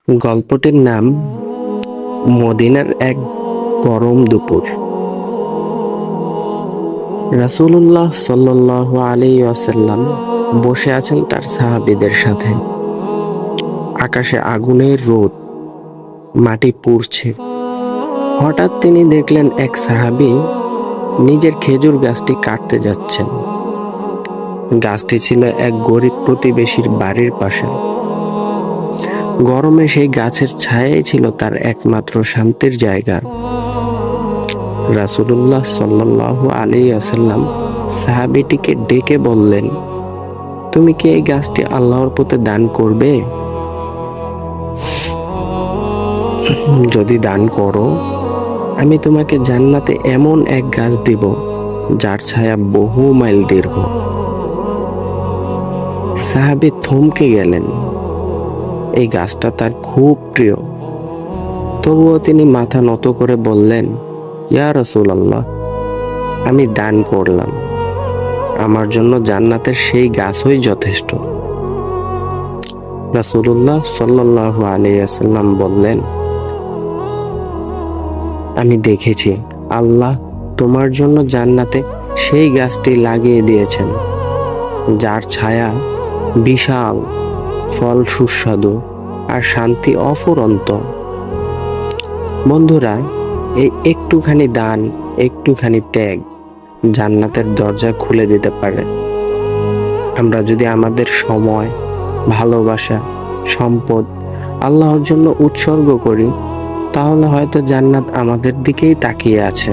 গল্পটির নাম মদিনার এক গরম দুপুর। রাসূলুল্লাহ সাল্লাল্লাহু আলাইহি ওয়াসাল্লাম বসে আছেন তার সাহাবীদের সাথে। আকাশে আগুনের রোদ, মাটি পুড়ছে। হঠাৎ তিনি দেখলেন এক সাহাবী নিজের খেজুর গাছটি কাটতে যাচ্ছেন। গাছটি ছিল এক গরিব প্রতিবেশীর বাড়ির পাশে। গরমে সেই গাছের ছায়াই ছিল তার একমাত্র শান্তির জায়গা। রাসূলুল্লাহ সাল্লাল্লাহু আলাইহি ওয়াসাল্লাম সাহাবীটিকে ডেকে বললেন, তুমি কি এই গাছটি আল্লাহর পথে দান করবে? যদি দান করো, আমি তোমাকে জান্নাতে এমন এক গাছ দিব যার ছায়া বহু মাইল দীর্ঘ। সাহাবী থমকে গেলেন। এই গাছটা তার খুব প্রিয়। তবুও তিনি মাথা নত করে বললেন, ইয়া রাসূলুল্লাহ, আমি দান করলাম। আমার জন্য জান্নাতের সেই গাছই যথেষ্ট। রাসূলুল্লাহ সাল্লাল্লাহু আলাইহি ওয়াসাল্লাম বললেন, আমি দেখেছি আল্লাহ তোমার জন্য জান্নাতে সেই গাছটি লাগিয়ে দিয়েছেন যার ছায়া বিশাল, ফল সুস্বাদু আর শান্তি অফুরন্ত। বন্ধুরা, এই একটুখানি দান, একটুখানি ত্যাগ জান্নাতের দরজা খুলে দিতে পারে। আমরা যদি আমাদের সময়, ভালোবাসা, সম্পদ আল্লাহর জন্য উৎসর্গ করি, তাহলে হয়তো জান্নাত আমাদের দিকেই তাকিয়ে আছে।